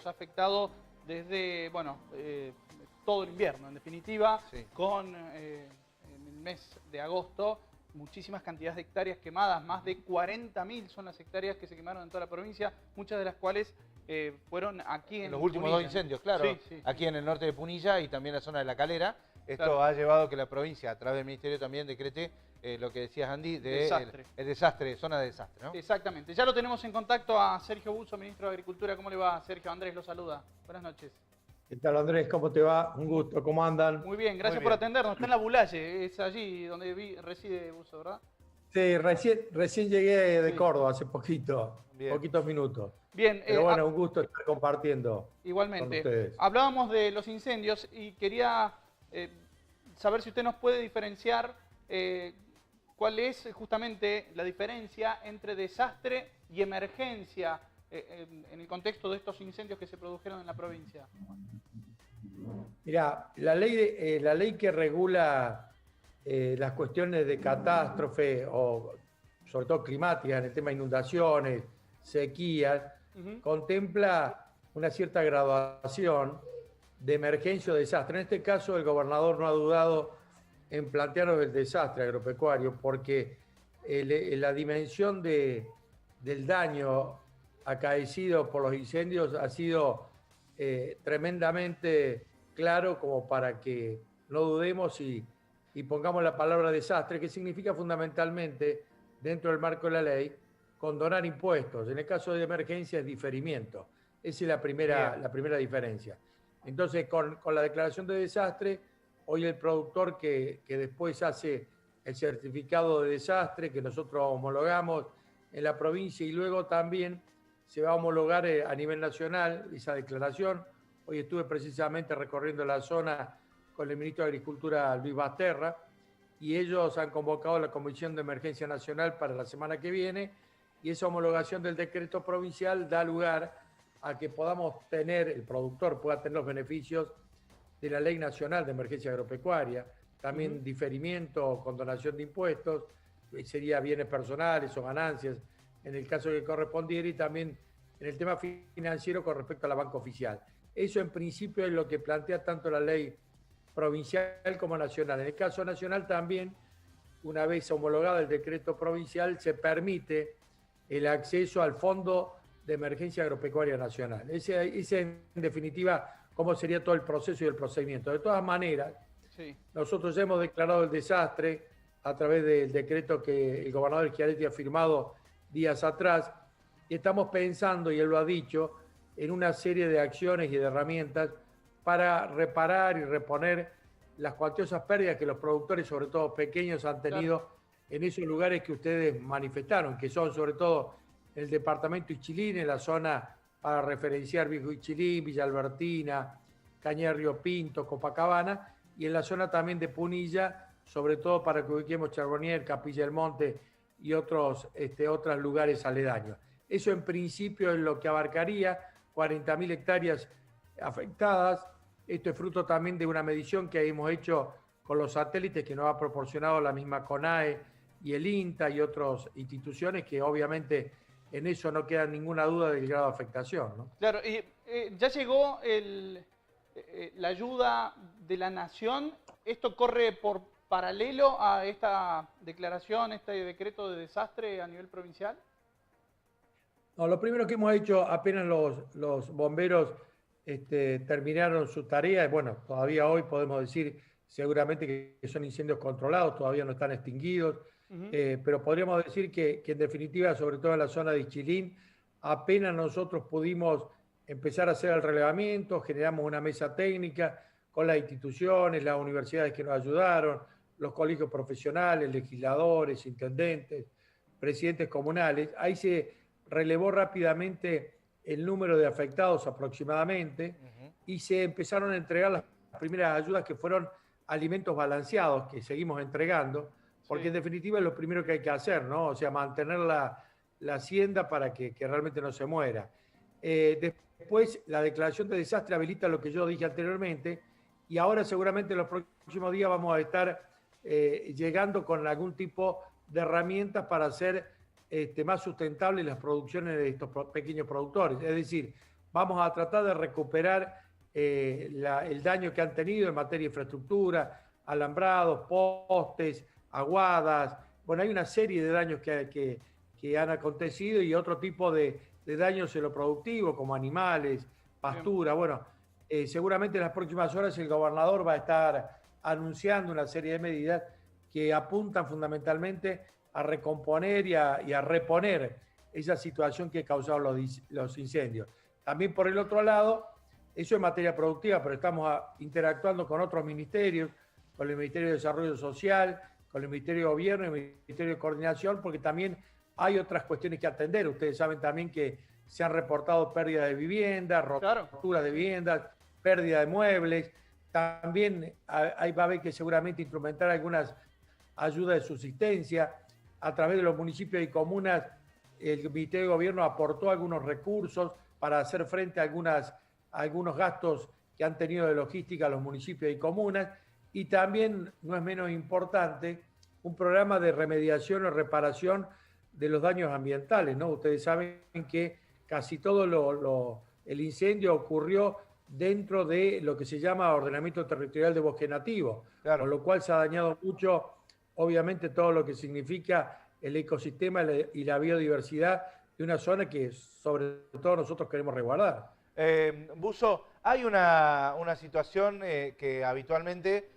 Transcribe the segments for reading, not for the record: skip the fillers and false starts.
ha afectado desde, bueno, todo el invierno, en definitiva, Sí. con en el mes de agosto, muchísimas cantidades de hectáreas quemadas, más de 40.000 son las hectáreas que se quemaron en toda la provincia, muchas de las cuales fueron aquí en Los últimos Punilla, dos incendios, claro, Sí, sí, aquí en el norte de Punilla y también en la zona de La Calera. Esto Claro. ha llevado a que la provincia, a través del Ministerio también, decrete lo que decías, Andy, Desastre. el desastre, zona de desastre, ¿no? Exactamente. Ya lo tenemos en contacto a Sergio Busso, ministro de Agricultura. ¿Cómo le va, Sergio? Andrés lo saluda. Buenas noches. ¿Qué tal, Andrés? ¿Cómo te va? Un gusto, ¿cómo andan? Muy bien, gracias Muy por bien. atendernos. Está en la Bulalle, es allí donde reside Busso, ¿verdad? Sí, recién llegué de Sí. Córdoba hace Bien. poquitos minutos. Bien, Pero bueno, un gusto estar compartiendo con igualmente. ustedes. Hablábamos de los incendios y quería saber si usted nos puede diferenciar cuál es justamente la diferencia entre desastre y emergencia en el contexto de estos incendios que se produjeron en la provincia. Mirá, la ley que regula las cuestiones de catástrofe o sobre todo climáticas, en el tema de inundaciones, sequías, contempla una cierta graduación de emergencia o desastre. En este caso, el gobernador no ha dudado en plantearnos el desastre agropecuario porque la dimensión del daño acaecido por los incendios ha sido tremendamente claro como para que no dudemos y pongamos la palabra desastre, que significa fundamentalmente, dentro del marco de la ley, condonar impuestos. En el caso de emergencia es diferimiento. Esa es la primera diferencia. Entonces, con la declaración de desastre, hoy el productor que después hace el certificado de desastre que nosotros homologamos en la provincia y luego también se va a homologar a nivel nacional esa declaración. Hoy estuve precisamente recorriendo la zona con el ministro de Agricultura, Luis Basterra, y ellos han convocado a la Comisión de Emergencia Nacional para la semana que viene, y esa homologación del decreto provincial da lugar a que podamos tener, el productor pueda tener los beneficios de la Ley Nacional de Emergencia Agropecuaria, también diferimiento o condonación de impuestos, sería bienes personales o ganancias, en el caso que correspondiera, y también en el tema financiero con respecto a la banca oficial. Eso en principio es lo que plantea tanto la ley provincial como nacional. En el caso nacional también, una vez homologado el decreto provincial, se permite el acceso al Fondo de Emergencia Agropecuaria Nacional. Ese en definitiva, cómo sería todo el proceso y el procedimiento. De todas maneras, Sí. nosotros hemos declarado el desastre a través del decreto que el gobernador Schiaretti ha firmado días atrás, y estamos pensando, y él lo ha dicho, en una serie de acciones y de herramientas para reparar y reponer las cuantiosas pérdidas que los productores, sobre todo pequeños, han tenido en esos lugares que ustedes manifestaron, que son sobre todo el departamento Ichilín, en la zona para referenciar Viejo Ichilín, Villa Albertina, Cañada Río Pinto, Copacabana, y en la zona también de Punilla, sobre todo para que ubiquemos Charbonnier, Capilla del Monte y otros lugares aledaños. Eso en principio es lo que abarcaría 40.000 hectáreas afectadas. Esto es fruto también de una medición que hemos hecho con los satélites que nos ha proporcionado la misma CONAE y el INTA y otras instituciones que obviamente en eso no queda ninguna duda del grado de afectación, ¿no? Claro, y ya llegó la ayuda de la Nación. ¿Esto corre por paralelo a esta declaración, este decreto de desastre a nivel provincial? No, lo primero que hemos hecho, apenas los bomberos terminaron su tarea, bueno, todavía hoy podemos decir seguramente que son incendios controlados, todavía no están extinguidos, pero podríamos decir que en definitiva, sobre todo en la zona de Ichilín, apenas nosotros pudimos empezar a hacer el relevamiento, generamos una mesa técnica con las instituciones, las universidades que nos ayudaron, los colegios profesionales, legisladores, intendentes, presidentes comunales. Ahí se relevó rápidamente el número de afectados aproximadamente y se empezaron a entregar las primeras ayudas que fueron alimentos balanceados que seguimos entregando, porque en definitiva es lo primero que hay que hacer, ¿no? O sea, mantener la hacienda para que realmente no se muera. Después, la declaración de desastre habilita lo que yo dije anteriormente y ahora seguramente en los próximos días vamos a estar llegando con algún tipo de herramientas para hacer más sustentables las producciones de estos pequeños productores. Es decir, vamos a tratar de recuperar el daño que han tenido en materia de infraestructura, alambrados, postes, aguadas. Bueno, hay una serie de daños que han acontecido y otro tipo de daños en lo productivo, como animales, pastura. Bueno, seguramente en las próximas horas el gobernador va a estar anunciando una serie de medidas que apuntan fundamentalmente a recomponer y a reponer esa situación que causaron los incendios. También por el otro lado, eso es materia productiva, pero estamos interactuando con otros ministerios, con el Ministerio de Desarrollo Social, con el Ministerio de Gobierno y el Ministerio de Coordinación, porque también hay otras cuestiones que atender. Ustedes saben también que se han reportado pérdidas de viviendas, roturas de viviendas, pérdida de muebles. También va a haber que seguramente implementar algunas ayudas de subsistencia. A través de los municipios y comunas, el Ministerio de Gobierno aportó algunos recursos para hacer frente a algunos gastos que han tenido de logística los municipios y comunas. Y también, no es menos importante, un programa de remediación o reparación de los daños ambientales, ¿no? Ustedes saben que casi todo el incendio ocurrió dentro de lo que se llama ordenamiento territorial de bosque nativo, con lo cual se ha dañado mucho, obviamente, todo lo que significa el ecosistema y la biodiversidad de una zona que sobre todo nosotros queremos resguardar. Buzo, hay una situación que habitualmente,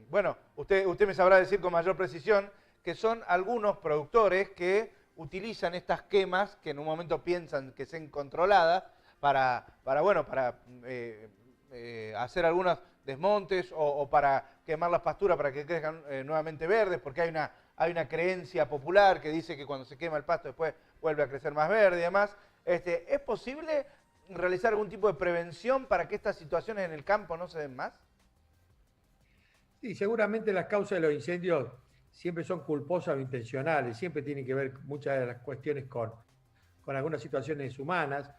bueno, usted me sabrá decir con mayor precisión, que son algunos productores que utilizan estas quemas, que en un momento piensan que sean controladas, para hacer algunos desmontes o para quemar las pasturas para que crezcan nuevamente verdes, porque hay una creencia popular que dice que cuando se quema el pasto después vuelve a crecer más verde y demás. ¿Es posible realizar algún tipo de prevención para que estas situaciones en el campo no se den más? Sí, seguramente las causas de los incendios siempre son culposas o intencionales, siempre tienen que ver muchas de las cuestiones con algunas situaciones humanas.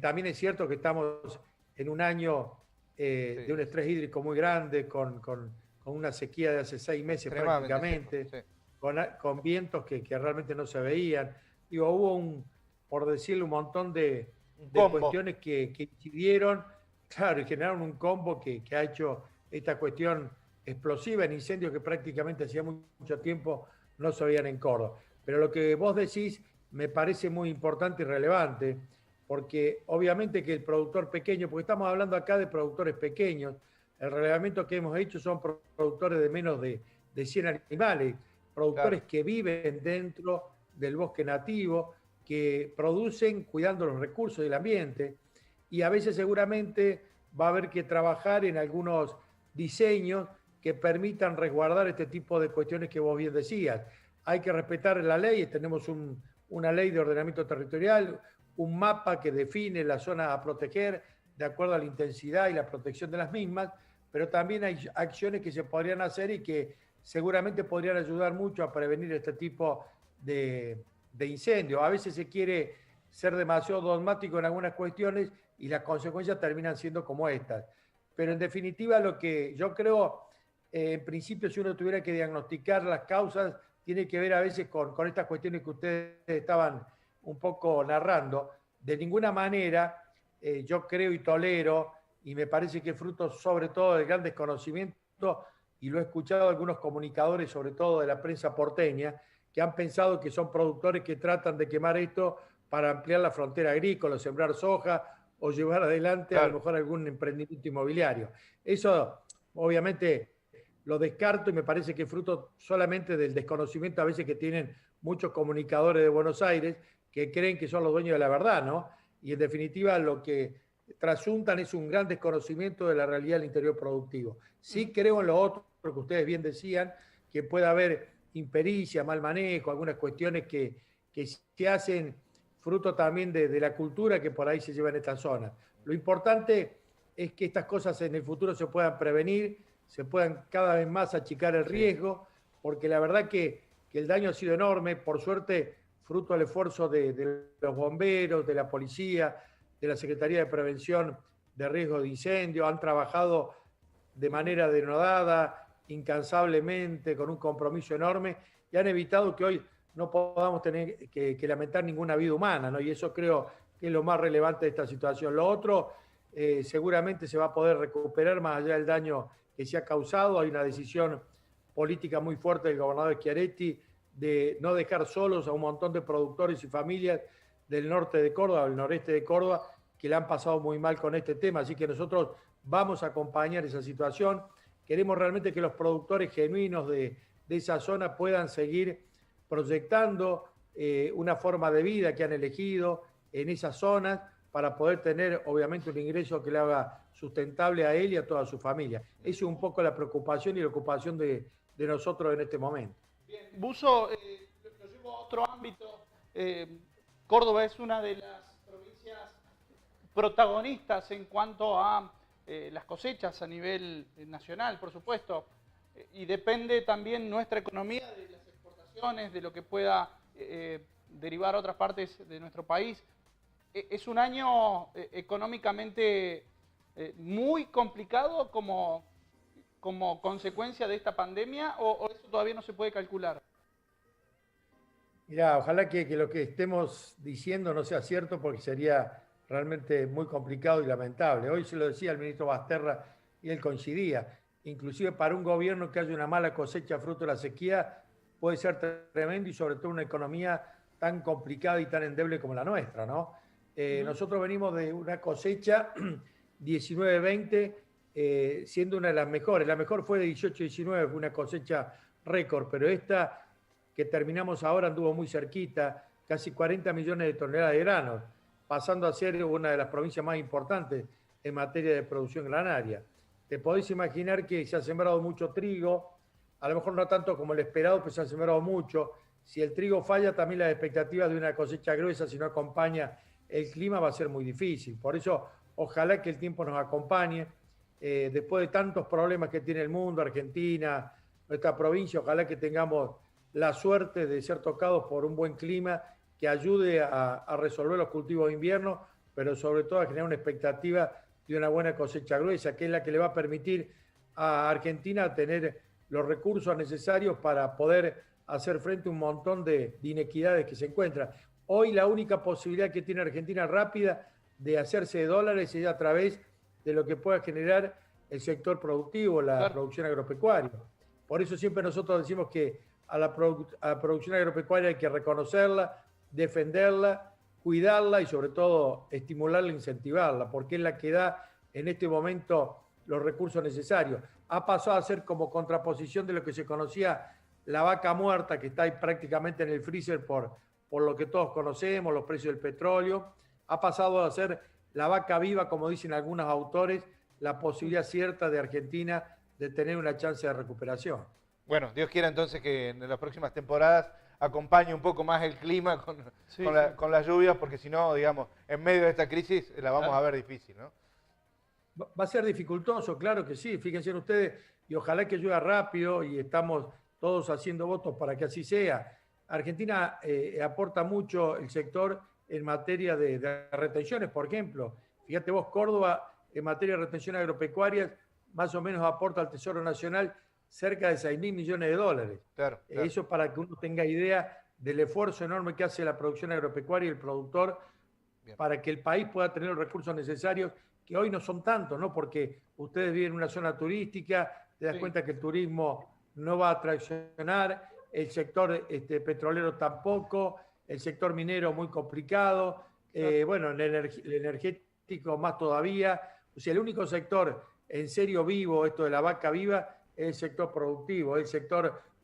También es cierto que estamos en un año de un estrés hídrico muy grande, con una sequía de hace 6 meses prácticamente, sí. Con vientos que realmente no se veían. Digo, hubo por decirlo, un montón de cuestiones que incidieron, claro, y generaron un combo que ha hecho esta cuestión explosiva en incendios que prácticamente hacía mucho tiempo no se veían en Córdoba. Pero lo que vos decís me parece muy importante y relevante, porque obviamente que el productor pequeño, porque estamos hablando acá de productores pequeños, el relevamiento que hemos hecho son productores de menos de 100 animales, productores que viven dentro del bosque nativo, que producen cuidando los recursos del ambiente, y a veces seguramente va a haber que trabajar en algunos diseños que permitan resguardar este tipo de cuestiones que vos bien decías. Hay que respetar la ley, tenemos una ley de ordenamiento territorial, un mapa que define la zona a proteger de acuerdo a la intensidad y la protección de las mismas, pero también hay acciones que se podrían hacer y que seguramente podrían ayudar mucho a prevenir este tipo de incendios. A veces se quiere ser demasiado dogmático en algunas cuestiones y las consecuencias terminan siendo como estas. Pero en definitiva, lo que yo creo, en principio, si uno tuviera que diagnosticar las causas, tiene que ver a veces con estas cuestiones que ustedes estaban un poco narrando. De ninguna manera yo creo y tolero, y me parece que es fruto sobre todo del gran desconocimiento, y lo he escuchado de algunos comunicadores, sobre todo de la prensa porteña, que han pensado que son productores que tratan de quemar esto para ampliar la frontera agrícola, sembrar soja o llevar adelante a lo mejor algún emprendimiento inmobiliario. Eso obviamente lo descarto y me parece que es fruto solamente del desconocimiento a veces que tienen muchos comunicadores de Buenos Aires que creen que son los dueños de la verdad, ¿no? Y en definitiva lo que trasuntan es un gran desconocimiento de la realidad del interior productivo. Sí creo en lo otro que ustedes bien decían, que puede haber impericia, mal manejo, algunas cuestiones que se hacen fruto también de la cultura que por ahí se lleva en esta zona. Lo importante es que estas cosas en el futuro se puedan prevenir, se puedan cada vez más achicar el riesgo, porque la verdad que el daño ha sido enorme, por suerte, fruto del esfuerzo de los bomberos, de la policía, de la Secretaría de Prevención de Riesgo de Incendio, han trabajado de manera denodada, incansablemente, con un compromiso enorme, y han evitado que hoy no podamos tener que lamentar ninguna vida humana, ¿no? Y eso creo que es lo más relevante de esta situación. Lo otro, seguramente se va a poder recuperar más allá del daño que se ha causado. Hay una decisión política muy fuerte del gobernador Schiaretti de no dejar solos a un montón de productores y familias del norte de Córdoba, del noreste de Córdoba, que le han pasado muy mal con este tema. Así que nosotros vamos a acompañar esa situación. Queremos realmente que los productores genuinos de esa zona puedan seguir proyectando una forma de vida que han elegido en esas zonas para poder tener, obviamente, un ingreso que le haga sustentable a él y a toda su familia. Esa es un poco la preocupación y la ocupación de nosotros en este momento. Bien, Buzo, lo llevo a otro ámbito. Córdoba es una de las provincias protagonistas en cuanto a las cosechas a nivel nacional, por supuesto, y depende también nuestra economía de las exportaciones, de lo que pueda derivar a otras partes de nuestro país. Es un año económicamente muy complicado como consecuencia de esta pandemia, o eso todavía no se puede calcular. Mirá, ojalá que lo que estemos diciendo no sea cierto, porque sería realmente muy complicado y lamentable. Hoy se lo decía el ministro Basterra y él coincidía. Inclusive para un gobierno que haya una mala cosecha fruto de la sequía puede ser tremendo, y sobre todo una economía tan complicada y tan endeble como la nuestra, ¿no? Nosotros venimos de una cosecha 19-20, siendo una de las mejores. La mejor fue de 18-19, fue una cosecha récord, pero esta que terminamos ahora anduvo muy cerquita, casi 40 millones de toneladas de granos, pasando a ser una de las provincias más importantes en materia de producción granaria. Te podéis imaginar que se ha sembrado mucho trigo, a lo mejor no tanto como el esperado, pero se ha sembrado mucho. Si el trigo falla, también las expectativas de una cosecha gruesa, si no acompaña el clima, va a ser muy difícil. Por eso, ojalá que el tiempo nos acompañe. Después de tantos problemas que tiene el mundo, Argentina, nuestra provincia, ojalá que tengamos la suerte de ser tocados por un buen clima que ayude a resolver los cultivos de invierno, pero sobre todo a generar una expectativa de una buena cosecha gruesa, que es la que le va a permitir a Argentina tener los recursos necesarios para poder hacer frente a un montón de inequidades que se encuentran. Hoy la única posibilidad que tiene Argentina rápida de hacerse de dólares es a través de lo que pueda generar el sector productivo, la producción agropecuaria. Por eso siempre nosotros decimos que a la producción agropecuaria hay que reconocerla, defenderla, cuidarla y sobre todo estimularla e incentivarla, porque es la que da en este momento los recursos necesarios. Ha pasado a ser como contraposición de lo que se conocía la vaca muerta, que está ahí prácticamente en el freezer por lo que todos conocemos, los precios del petróleo. Ha pasado a ser la vaca viva, como dicen algunos autores, la posibilidad cierta de Argentina de tener una chance de recuperación. Bueno, Dios quiera entonces que en las próximas temporadas acompañe un poco más el clima con las lluvias, porque si no, digamos, en medio de esta crisis la vamos a ver difícil, ¿no? Va a ser dificultoso, claro que sí. Fíjense ustedes, y ojalá que llueva rápido, y estamos todos haciendo votos para que así sea. Argentina aporta mucho el sector en materia de retenciones, por ejemplo. Fíjate vos, Córdoba, en materia de retenciones agropecuarias, más o menos aporta al Tesoro Nacional cerca de 6.000 millones de dólares. Claro. Eso para que uno tenga idea del esfuerzo enorme que hace la producción agropecuaria y el productor para que el país pueda tener los recursos necesarios, que hoy no son tantos, ¿no? Porque ustedes viven en una zona turística, te das cuenta que el turismo no va a traccionar, el sector petrolero tampoco, el sector minero muy complicado, bueno, el energético más todavía. O sea, el único sector en serio vivo, esto de la vaca viva, es el sector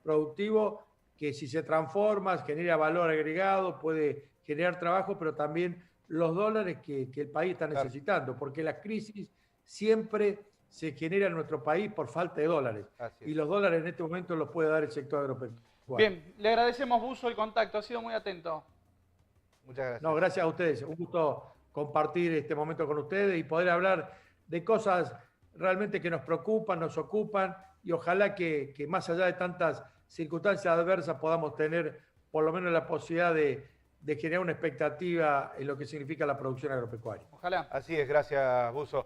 productivo que si se transforma, genera valor agregado, puede generar trabajo, pero también los dólares que el país está necesitando, porque la crisis siempre se genera en nuestro país por falta de dólares. Y los dólares en este momento los puede dar el sector agropecuario. Bien, le agradecemos, Buzo, el contacto, ha sido muy atento. Muchas gracias. No, gracias a ustedes. Un gusto compartir este momento con ustedes y poder hablar de cosas realmente que nos preocupan, nos ocupan, y ojalá que más allá de tantas circunstancias adversas podamos tener por lo menos la posibilidad de generar una expectativa en lo que significa la producción agropecuaria. Ojalá. Así es, gracias, Buzo.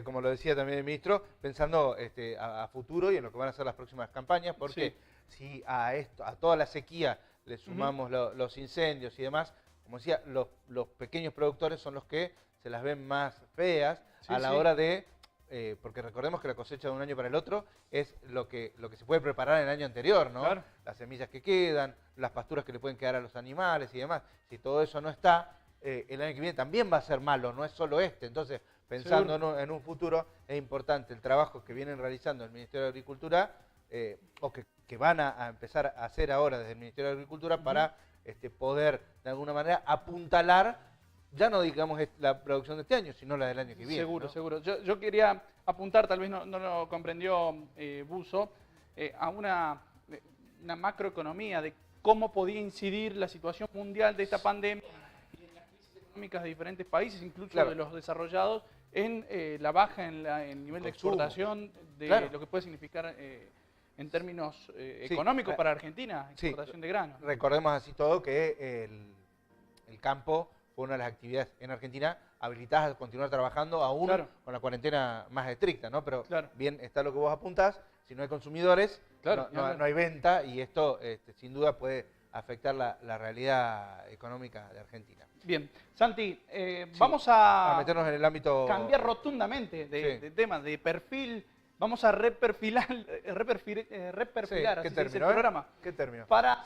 Como lo decía también el ministro, pensando a futuro y en lo que van a ser las próximas campañas, porque si a toda la sequía le sumamos los incendios y demás, como decía, los pequeños productores son los que se las ven más feas Sí, a la sí. hora de, porque recordemos que la cosecha de un año para el otro es lo que se puede preparar en el año anterior, ¿no? Claro. Las semillas que quedan, las pasturas que le pueden quedar a los animales y demás. Si todo eso no está, el año que viene también va a ser malo, no es solo este. Entonces, pensando en un futuro, es importante el trabajo que vienen realizando el Ministerio de Agricultura, o que van a empezar a hacer ahora desde el Ministerio de Agricultura para poder, de alguna manera, apuntalar, ya no digamos la producción de este año, sino la del año que viene. Seguro, ¿no? seguro. Yo quería apuntar, tal vez no lo comprendió Buzo, a una macroeconomía de cómo podía incidir la situación mundial de esta pandemia y en las crisis económicas de diferentes países, incluso Claro. de los desarrollados, en la baja en el nivel de Consumo. exportación, de Claro. lo que puede significar en términos Sí. económicos para Argentina, Sí. exportación de granos. Recordemos así todo que el campo fue una de las actividades en Argentina habilitadas a continuar trabajando aún Claro. con la cuarentena más estricta, ¿no? Pero Claro. bien está lo que vos apuntás, si no hay consumidores, Claro, no hay venta y esto sin duda puede afectar la realidad económica de Argentina. Bien, Santi, Sí. vamos A meternos en el ámbito... cambiar rotundamente de tema, de perfil. Vamos a reperfilar Sí, así ¿qué se dice el término, programa, ¿Qué término? para